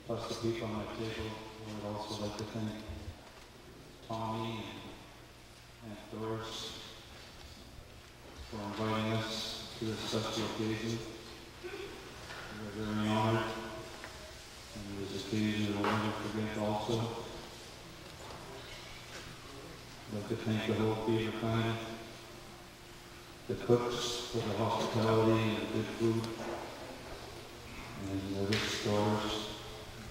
plus the people on my table. I would also like to thank Tommy and Doris for inviting us to this special occasion. We're very honored, and this occasion we'll never forget also. I'd like to thank the whole Beaver family, the cooks for the hospitality and the good food, and the rich stores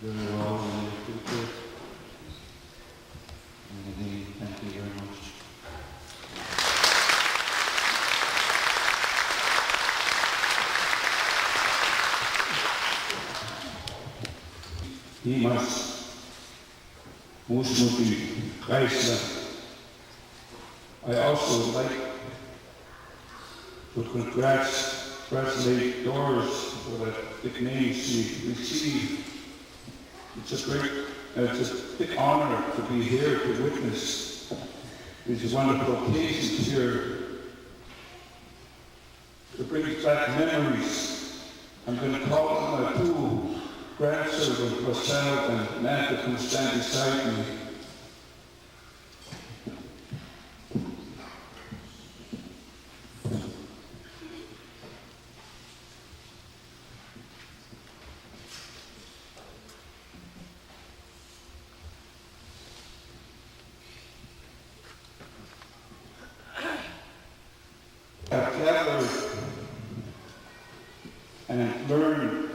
very well in the future. And indeed, thank you very much. Imas, Musmuti, Chrysler. I also like to congratulate Doris for the big name she received. It's a big honor to be here to witness these wonderful occasions here. To bring back memories, I'm going to call on my two grandchildren, Roselle and Nat, to come stand beside me. I've gathered and learned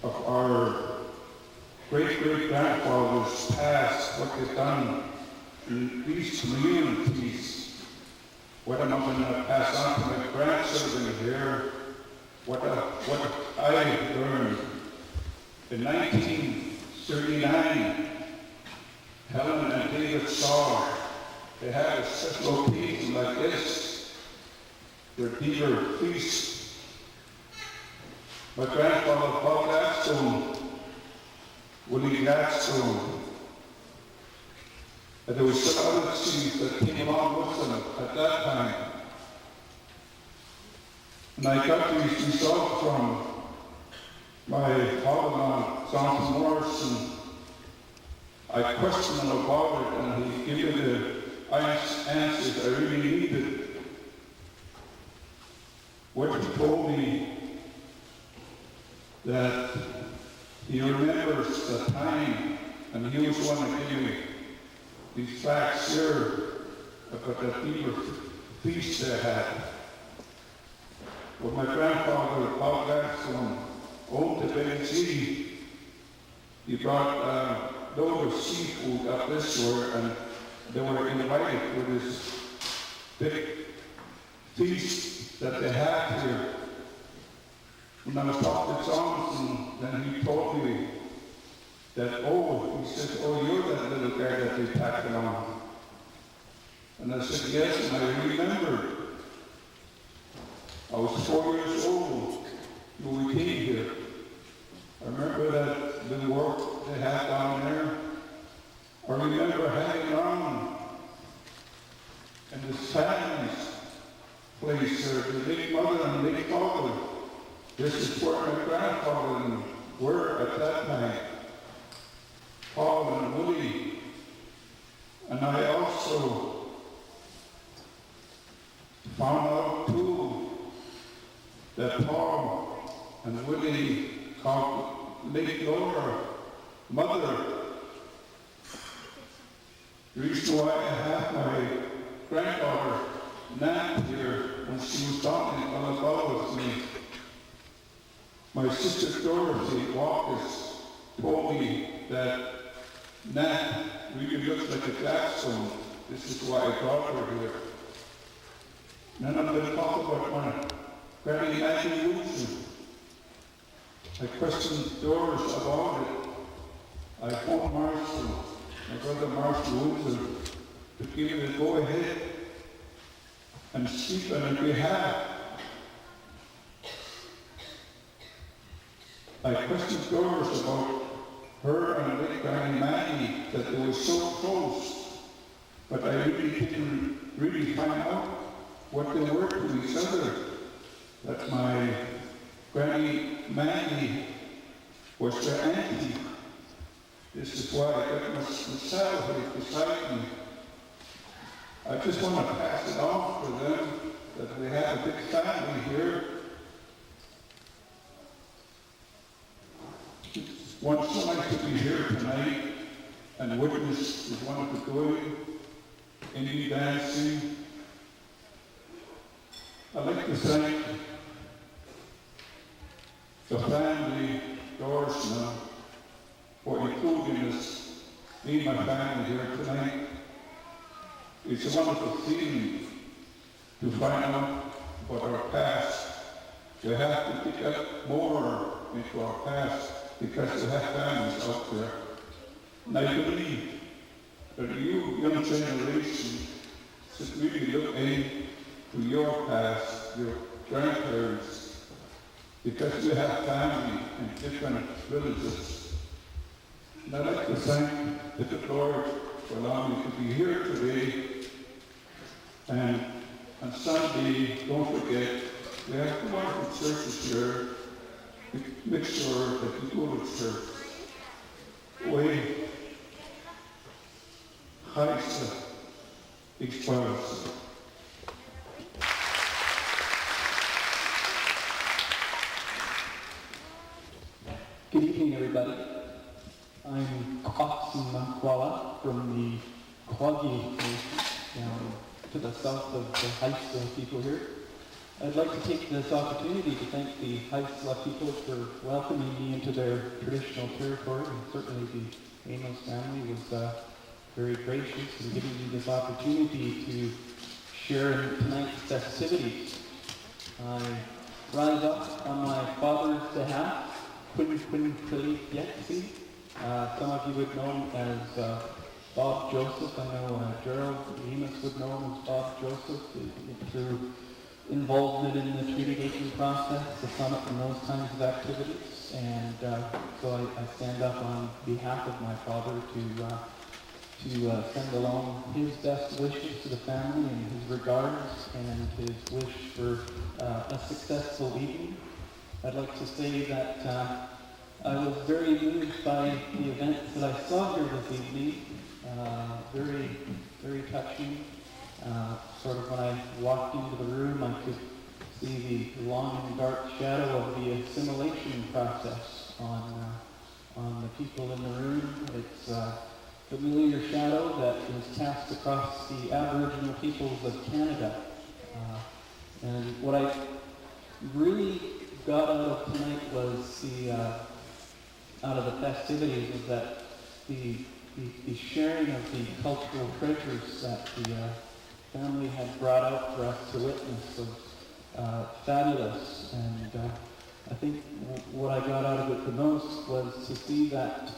of our great-great-grandfathers past, what they've done in these communities. What I'm going to pass on to my grandchildren here, what I learned. In 1939, Helen and David saw they had a special occasion like this, their Beaver feast. My grandfather, Paul Gladstone, Willie Gladstone, and there was some other chiefs that came along with them at that time. And I got these results from my father-in-law, Jonathan Morrison. I questioned him about it, and he gave me the answers I really needed. What he told me that he remembers the time, and he was the one that gave me these facts here about the Beaver feast they had. Well, my grandfather, Paul Gladstone, owned the Big City. He brought a load of seafood up this way, and they were invited to this big feast that they had here. When I was talking to Jonathan, then he told me that, he said, you're that little guy that they packed along. And I said, yes, and I remembered. I was 4 years old when we came here. I remember that the work they had down there. I remember hanging around in the family's place, the late mother and late father. This is where my grandfather were at that time, Paul and Willie. And I also found out too that Paul and Willie called late Laura mother. The reason why I have my granddaughter Nat here when she was talking on the phone with me. My sister Dorothy Walkers told me that Nat really looks like a Gladstone. This is why I brought her here. And then I'm going to talk about my Granny Maggie Wilson. I questioned Doris about it. I phoned Marshall, my brother Marshall Wilson, to give me the go-ahead and speak on her behalf. I questioned Doris about her and Lake Granny Maggie, that they were so close, but I really didn't find out what they were to each other. That my Granny Maggie was the This is why I got my salad here beside me. I just want to pass it on for them that we have a big family here. One so nice to be here tonight and witness is one of the going, indie dancing. I'd like to thank the family, Doris, now, for including us, me and my family here tonight. It's a wonderful feeling to find out about our past. We have to pick up more into our past because we have families out there. And I believe that you, young generation, should really look into your past, your grandparents, because we have family in different villages. And I'd like to thank the Lord for allowing me to be here today. And on Sunday, don't forget, we have 2 wonderful churches here. Make sure that you go to church. Way, Heisa, Expanse. Good evening, everybody. I'm Coxon Makwala from the Kwagi Nation, down to the south of the Haisla people here. I'd like to take this opportunity to thank the Haisla people for welcoming me into their traditional territory, and certainly the Amos family was very gracious in giving me this opportunity to share in tonight's festivities. I rise up on my father's behalf, Quinn Philly Yexi. Some of you would know him as Bob Joseph. I know Gerald Amos would know him as Bob Joseph through involvement in the treaty making process, the summit, and those kinds of activities. And so I stand up on behalf of my father to send along his best wishes to the family and his regards and his wish for a successful evening. I'd like to say that I was very moved by the events that I saw here this evening. Very, very touching. Sort of when I walked into the room, I could see the long and dark shadow of the assimilation process on the people in the room. It's a familiar shadow that was cast across the Aboriginal peoples of Canada. And what I really got out of tonight was out of the festivities is that the sharing of the cultural treasures that the family had brought out for us to witness was fabulous. And I think what I got out of it the most was to see that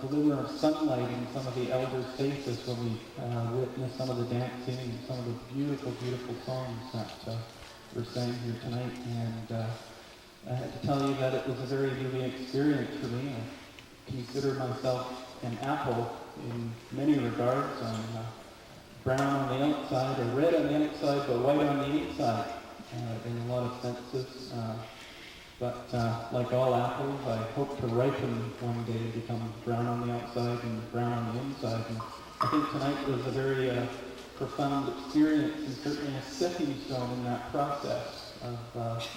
glimmer of sunlight in some of the elders' faces when we witnessed some of the dancing and some of the beautiful, beautiful songs that were sang here tonight. And I have to tell you that it was a very moving experience for me. I consider myself an apple in many regards. I'm brown on the outside, or red on the outside, but white on the inside in a lot of senses. But like all apples, I hope to ripen one day and become brown on the outside and brown on the inside. And I think tonight was a very profound experience and certainly a stepping stone in that process of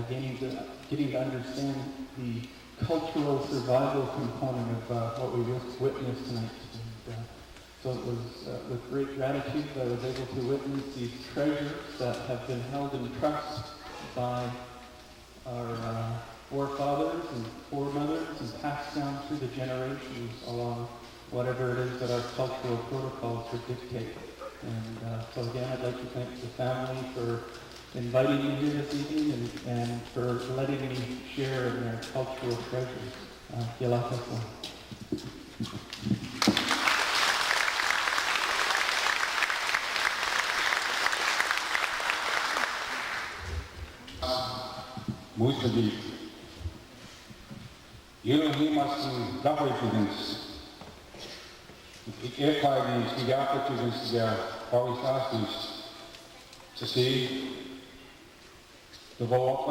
getting to understand the cultural survival component of what we witnessed tonight. And, so it was with great gratitude that I was able to witness these treasures that have been held in trust by our forefathers and foremothers and passed down through the generations along whatever it is that our cultural protocols would dictate. And so again, I'd like to thank the family for inviting me here this evening and for letting me share in their cultural treasures. Yalakasa. Muito bem. Jeroen governments, airplanes, the opportunities there, always asked to see develop